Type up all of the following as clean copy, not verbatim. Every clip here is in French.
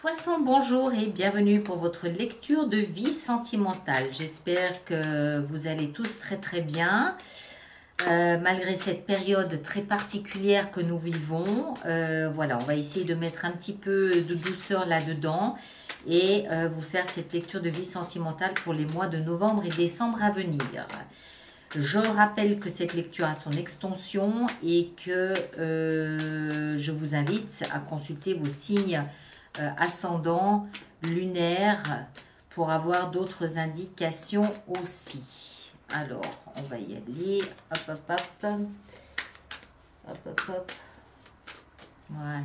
Poisson, bonjour et bienvenue pour votre lecture de vie sentimentale. J'espère que vous allez tous très bien, malgré cette période très particulière que nous vivons. Voilà, on va essayer de mettre un petit peu de douceur là-dedans et vous faire cette lecture de vie sentimentale pour les mois de novembre et décembre à venir. Je rappelle que cette lecture a son extension et que je vous invite à consulter vos signes ascendant, lunaire, pour avoir d'autres indications aussi. Alors, on va y aller. Hop, hop, hop. Hop, hop, hop. Voilà.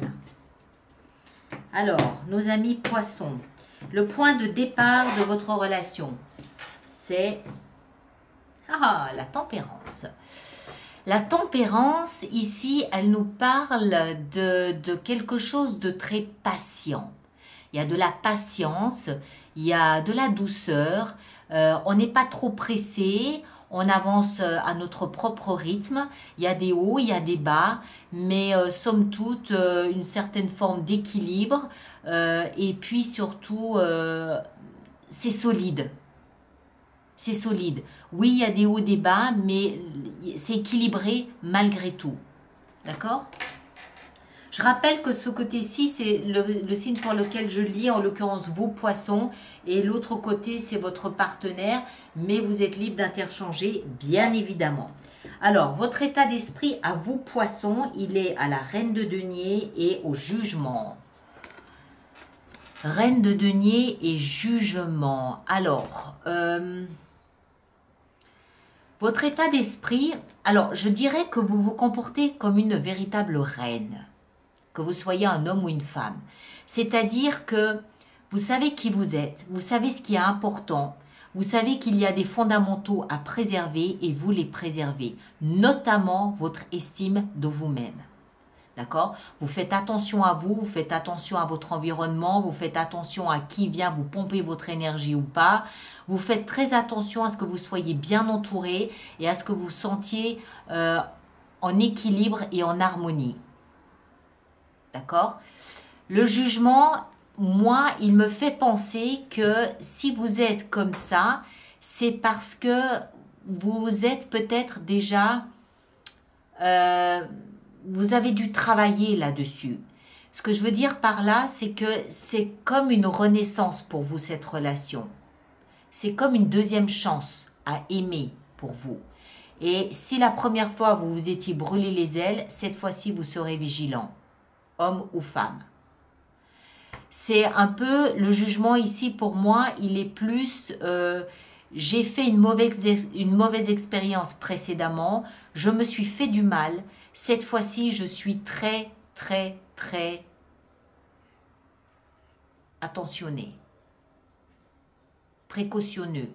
Alors, nos amis poissons, le point de départ de votre relation, c'est la tempérance. La tempérance, ici, elle nous parle de quelque chose de très patient. Il y a de la patience, il y a de la douceur, on n'est pas trop pressé, on avance à notre propre rythme, il y a des hauts, il y a des bas, mais somme toute, une certaine forme d'équilibre, et puis surtout, c'est solide. C'est solide. Oui, il y a des hauts, des bas, mais c'est équilibré malgré tout. D'accord? Je rappelle que ce côté-ci, c'est le signe pour lequel je lis, en l'occurrence vos poissons, et l'autre côté, c'est votre partenaire, mais vous êtes libre d'interchanger, bien évidemment. Alors, votre état d'esprit à vous, poissons, il est à la reine de denier et au jugement. Reine de denier et jugement. Alors, votre état d'esprit, alors je dirais que vous vous comportez comme une véritable reine, que vous soyez un homme ou une femme. C'est-à-dire que vous savez qui vous êtes, vous savez ce qui est important, vous savez qu'il y a des fondamentaux à préserver et vous les préservez, notamment votre estime de vous-même. D'accord? Vous faites attention à vous, vous faites attention à votre environnement, vous faites attention à qui vient vous pomper votre énergie ou pas. Vous faites très attention à ce que vous soyez bien entouré et à ce que vous vous sentiez en équilibre et en harmonie. D'accord? Le jugement, moi, il me fait penser que si vous êtes comme ça, c'est parce que vous êtes peut-être déjà... vous avez dû travailler là-dessus. Ce que je veux dire par là, c'est que c'est comme une renaissance pour vous, cette relation. C'est comme une deuxième chance à aimer pour vous. Et si la première fois, vous vous étiez brûlé les ailes, cette fois-ci, vous serez vigilant, homme ou femme. C'est un peu, le jugement ici, pour moi, il est plus... j'ai fait une mauvaise expérience précédemment, je me suis fait du mal. Cette fois-ci, je suis très attentionné, précautionneux.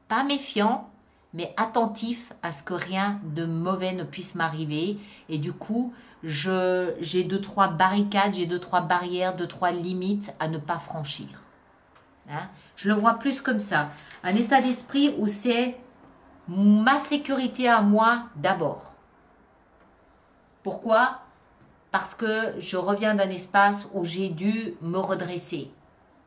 Pas méfiant, mais attentif à ce que rien de mauvais ne puisse m'arriver. Et du coup, j'ai 2-3 barricades, j'ai 2-3 barrières, 2-3 limites à ne pas franchir. Hein? Je le vois plus comme ça. Un état d'esprit où c'est ma sécurité à moi d'abord. Pourquoi? Parce que je reviens d'un espace où j'ai dû me redresser.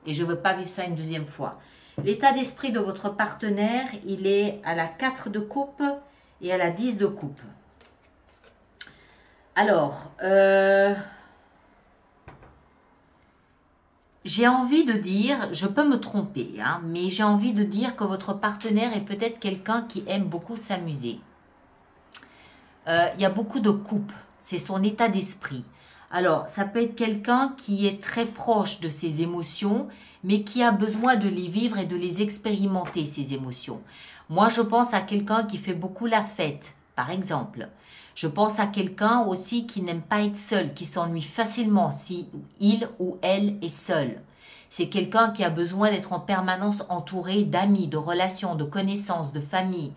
Et je ne veux pas vivre ça une deuxième fois. L'état d'esprit de votre partenaire, il est à la 4 de coupe et à la 10 de coupe. Alors, j'ai envie de dire, je peux me tromper, hein, mais j'ai envie de dire que votre partenaire est peut-être quelqu'un qui aime beaucoup s'amuser. Il y a beaucoup de coupes, c'est son état d'esprit. Alors, ça peut être quelqu'un qui est très proche de ses émotions, mais qui a besoin de les vivre et de les expérimenter, ses émotions. Moi, je pense à quelqu'un qui fait beaucoup la fête, par exemple. Je pense à quelqu'un aussi qui n'aime pas être seul, qui s'ennuie facilement si il ou elle est seul. C'est quelqu'un qui a besoin d'être en permanence entouré d'amis, de relations, de connaissances, de famille.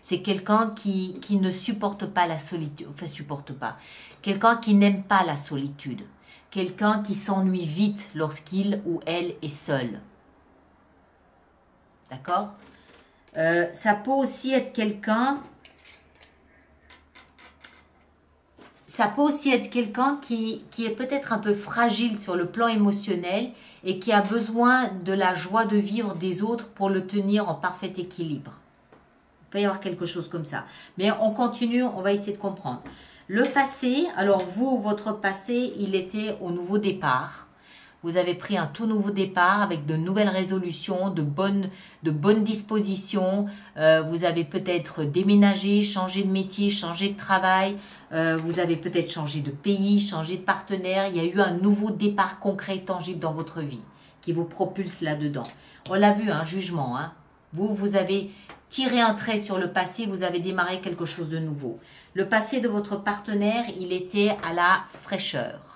C'est quelqu'un qui ne supporte pas la solitude, enfin supporte pas. Quelqu'un qui n'aime pas la solitude. Quelqu'un qui s'ennuie vite lorsqu'il ou elle est seul. D'accord? Ça peut aussi être quelqu'un... ça peut aussi être quelqu'un qui est peut-être un peu fragile sur le plan émotionnel et qui a besoin de la joie de vivre des autres pour le tenir en parfait équilibre. Il peut y avoir quelque chose comme ça. Mais on continue, on va essayer de comprendre. Le passé, alors vous, votre passé, il était au nouveau départ. Vous avez pris un tout nouveau départ avec de nouvelles résolutions, de bonnes dispositions. Vous avez peut-être déménagé, changé de métier, changé de travail. Vous avez peut-être changé de pays, changé de partenaire. Il y a eu un nouveau départ concret et tangible dans votre vie qui vous propulse là-dedans. On l'a vu, un jugement. Hein. Vous avez tiré un trait sur le passé, vous avez démarré quelque chose de nouveau. Le passé de votre partenaire, il était à la fraîcheur.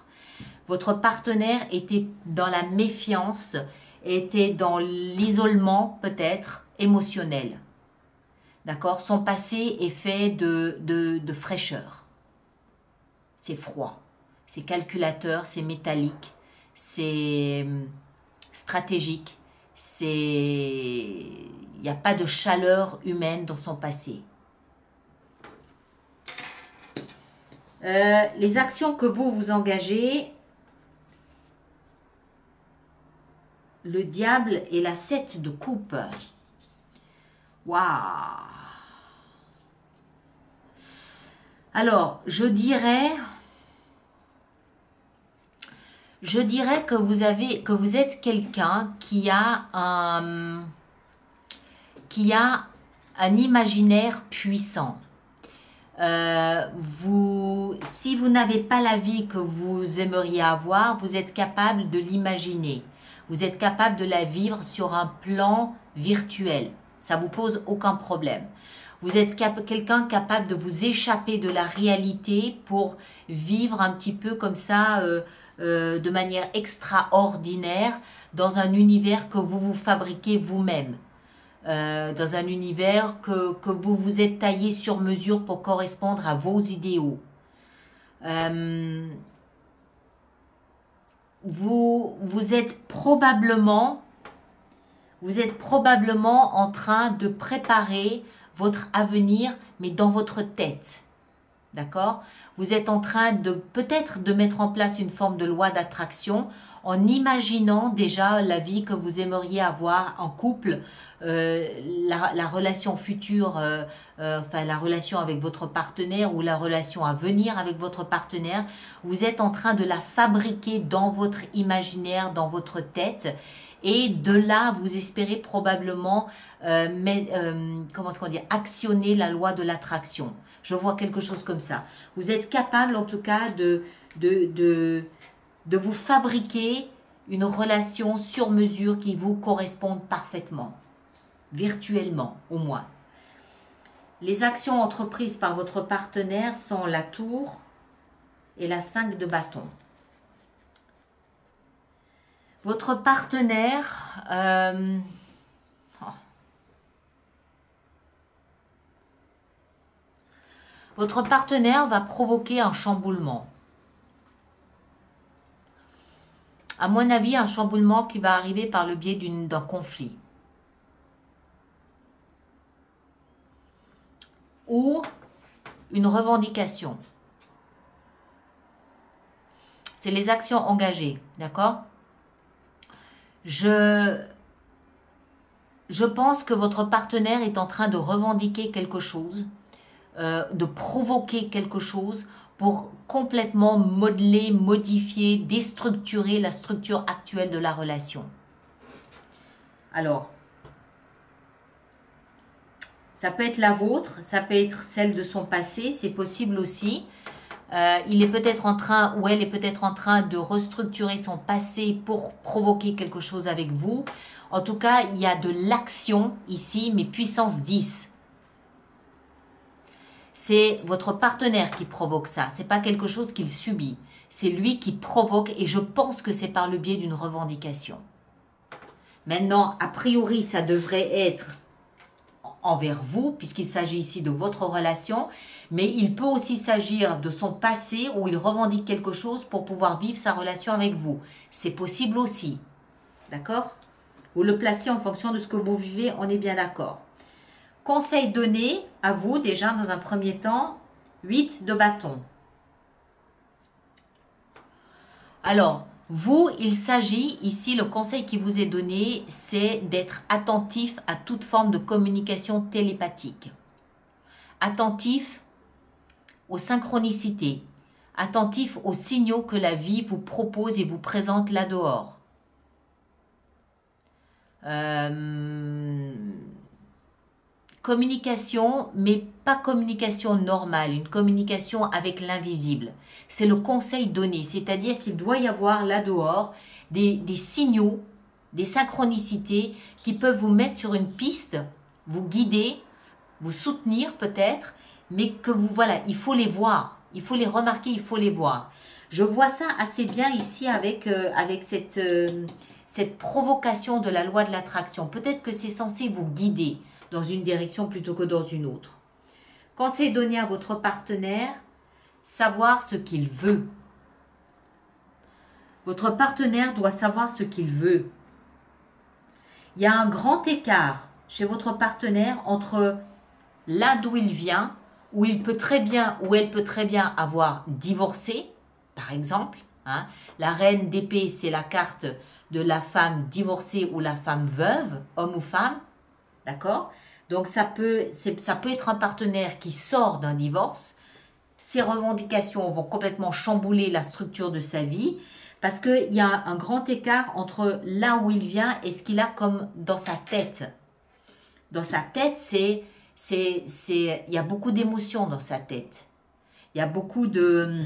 Votre partenaire était dans la méfiance, était dans l'isolement peut-être émotionnel. D'accord? Son passé est fait de fraîcheur. C'est froid, c'est calculateur, c'est métallique, c'est stratégique, il n'y a pas de chaleur humaine dans son passé. Les actions que vous engagez, le diable et la 7 de coupe. Waouh! Alors, je dirais que vous êtes quelqu'un qui a un imaginaire puissant. Si vous n'avez pas la vie que vous aimeriez avoir, vous êtes capable de l'imaginer. Vous êtes capable de la vivre sur un plan virtuel. Ça ne vous pose aucun problème. Vous êtes quelqu'un capable de vous échapper de la réalité pour vivre un petit peu comme ça, de manière extraordinaire, dans un univers que vous vous fabriquez vous-même. Dans un univers que vous vous êtes taillé sur mesure pour correspondre à vos idéaux. Vous êtes probablement en train de préparer votre avenir, mais dans votre tête. D'accord? Vous êtes en train peut-être de mettre en place une forme de loi d'attraction en imaginant déjà la vie que vous aimeriez avoir en couple, la relation future, enfin la relation avec votre partenaire ou la relation à venir avec votre partenaire. Vous êtes en train de la fabriquer dans votre imaginaire, dans votre tête. Et de là, vous espérez probablement actionner la loi de l'attraction. Je vois quelque chose comme ça. Vous êtes capable en tout cas de vous fabriquer une relation sur mesure qui vous corresponde parfaitement, virtuellement au moins. Les actions entreprises par votre partenaire sont la tour et la 5 de bâton. Votre partenaire, va provoquer un chamboulement. À mon avis, un chamboulement qui va arriver par le biais d'un conflit. Ou une revendication. C'est les actions engagées, d'accord ? Je pense que votre partenaire est en train de revendiquer quelque chose, de provoquer quelque chose pour complètement modeler, modifier, déstructurer la structure actuelle de la relation. Alors, ça peut être la vôtre, ça peut être celle de son passé, c'est possible aussi. Il est peut-être en train, ou elle est peut-être en train de restructurer son passé pour provoquer quelque chose avec vous. En tout cas, il y a de l'action ici, mais puissance 10. C'est votre partenaire qui provoque ça. Ce n'est pas quelque chose qu'il subit. C'est lui qui provoque et je pense que c'est par le biais d'une revendication. Maintenant, a priori, ça devrait être envers vous, puisqu'il s'agit ici de votre relation, mais il peut aussi s'agir de son passé où il revendique quelque chose pour pouvoir vivre sa relation avec vous. C'est possible aussi. D'accord? Vous le placez en fonction de ce que vous vivez, on est bien d'accord. Conseil donné à vous déjà dans un premier temps, 8 de bâton. Alors, vous, il s'agit ici, le conseil qui vous est donné, c'est d'être attentif à toute forme de communication télépathique. Attentif aux synchronicités. Attentif aux signaux que la vie vous propose et vous présente là dehors. Communication, mais pas communication normale, une communication avec l'invisible. C'est le conseil donné, c'est-à-dire qu'il doit y avoir là dehors des signaux, des synchronicités qui peuvent vous mettre sur une piste, vous guider, vous soutenir peut-être, mais que vous, voilà, il faut les voir, il faut les remarquer, il faut les voir. Je vois ça assez bien ici avec cette provocation de la loi de l'attraction. Peut-être que c'est censé vous guider dans une direction plutôt que dans une autre. Conseil donné à votre partenaire, savoir ce qu'il veut. Votre partenaire doit savoir ce qu'il veut. Il y a un grand écart chez votre partenaire entre là d'où il vient, où il peut très bien, ou elle peut très bien avoir divorcé, par exemple. Hein. La reine d'épée, c'est la carte de la femme divorcée ou la femme veuve, homme ou femme. D'accord? Donc ça peut être un partenaire qui sort d'un divorce. Ses revendications vont complètement chambouler la structure de sa vie parce qu'il y a un grand écart entre là où il vient et ce qu'il a comme dans sa tête. Dans sa tête, il y a beaucoup d'émotions dans sa tête. Il y a beaucoup de...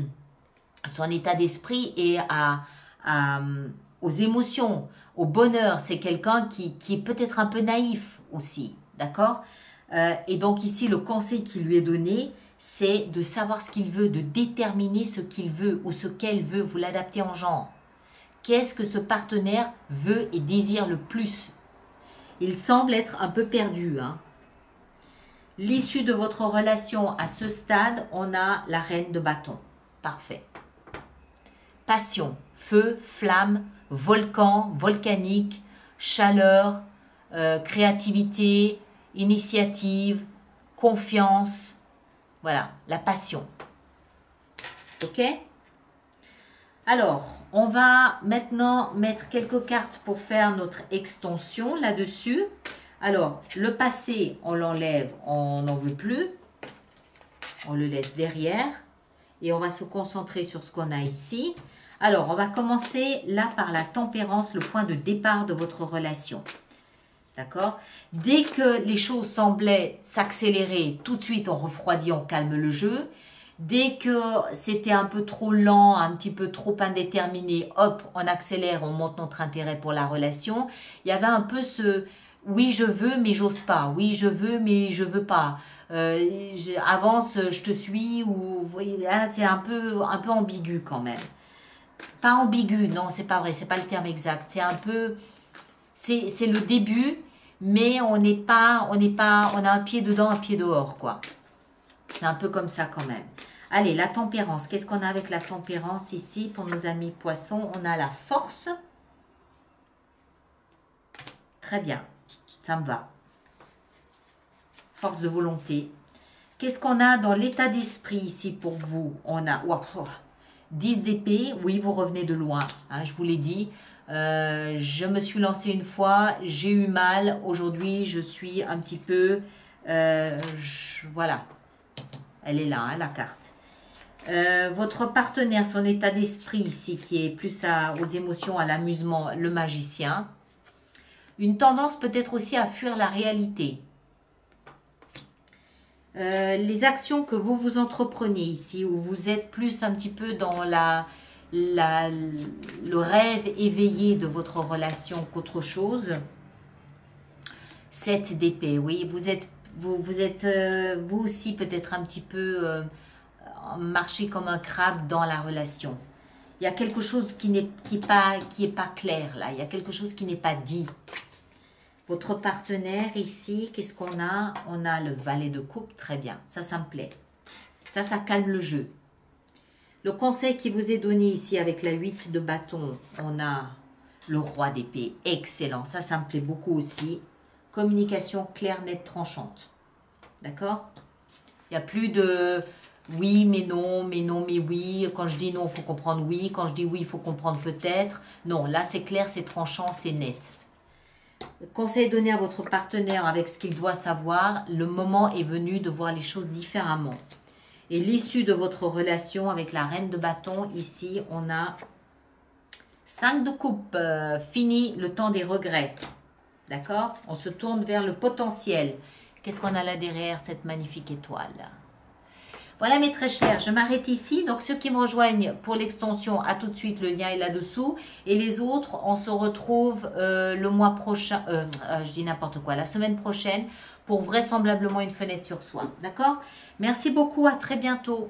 Son état d'esprit et aux émotions, au bonheur. C'est quelqu'un qui est peut-être un peu naïf aussi. D'accord? Et donc ici, le conseil qui lui est donné, c'est de savoir ce qu'il veut, de déterminer ce qu'il veut ou ce qu'elle veut, vous l'adaptez en genre. Qu'est-ce que ce partenaire veut et désire le plus? Il semble être un peu perdu. Hein? L'issue de votre relation à ce stade, on a la reine de bâton. Parfait. Passion, feu, flamme, volcan, volcanique, chaleur, créativité, initiative, confiance, voilà, la passion. Ok? Alors, on va maintenant mettre quelques cartes pour faire notre extension là-dessus. Alors, le passé, on l'enlève, on n'en veut plus. On le laisse derrière. Et on va se concentrer sur ce qu'on a ici. Alors, on va commencer là par la tempérance, le point de départ de votre relation. D'accord? Dès que les choses semblaient s'accélérer, tout de suite on refroidit, on calme le jeu. Dès que c'était un peu trop lent, un petit peu trop indéterminé, hop, on accélère, on monte notre intérêt pour la relation. Il y avait un peu ce « oui, je veux, mais j'ose pas. Oui, je veux, mais je veux pas. Avance, je te suis. » Ou c'est un peu ambigu quand même. Pas ambigu, non, c'est pas vrai, c'est pas le terme exact. C'est un peu... C'est le début, mais on a un pied dedans, un pied dehors, quoi. C'est un peu comme ça quand même. Allez, la tempérance. Qu'est-ce qu'on a avec la tempérance ici pour nos amis poissons? On a la force. Très bien, ça me va. Force de volonté. Qu'est-ce qu'on a dans l'état d'esprit ici pour vous? On a 10 d'épée. Oui, vous revenez de loin, hein, je vous l'ai dit. Je me suis lancée une fois, j'ai eu mal. Aujourd'hui, je suis un petit peu... voilà. Elle est là, hein, la carte. Votre partenaire, son état d'esprit ici, qui est plus aux émotions, à l'amusement, le magicien. Une tendance peut-être aussi à fuir la réalité. Les actions que vous entreprenez ici, où vous êtes plus un petit peu dans le rêve éveillé de votre relation qu'autre chose. 7 d'épée, oui, vous êtes vous aussi peut-être un petit peu marché comme un crabe dans la relation. Il y a quelque chose qui n'est pas clair là, il y a quelque chose qui n'est pas dit. Votre partenaire ici, qu'est-ce qu'on a? On a le valet de coupe, très bien, ça me plaît. Ça calme le jeu. Le conseil qui vous est donné ici avec la 8 de bâton, on a le roi d'épée, excellent, ça me plaît beaucoup aussi. Communication claire, nette, tranchante. D'accord? Il n'y a plus de oui, mais non, mais oui. Quand je dis non, il faut comprendre oui. Quand je dis oui, il faut comprendre peut-être. Non, là, c'est clair, c'est tranchant, c'est net. Conseil donné à votre partenaire avec ce qu'il doit savoir, le moment est venu de voir les choses différemment. Et l'issue de votre relation avec la reine de bâton, ici, on a 5 de coupe. Fini le temps des regrets. D'accord? On se tourne vers le potentiel. Qu'est-ce qu'on a là derrière cette magnifique étoile? Voilà mes très chers, je m'arrête ici. Donc ceux qui me rejoignent pour l'extension, à tout de suite, le lien est là-dessous. Et les autres, on se retrouve le mois prochain, je dis n'importe quoi, la semaine prochaine pour vraisemblablement une fenêtre sur soi. D'accord? Merci beaucoup, à très bientôt.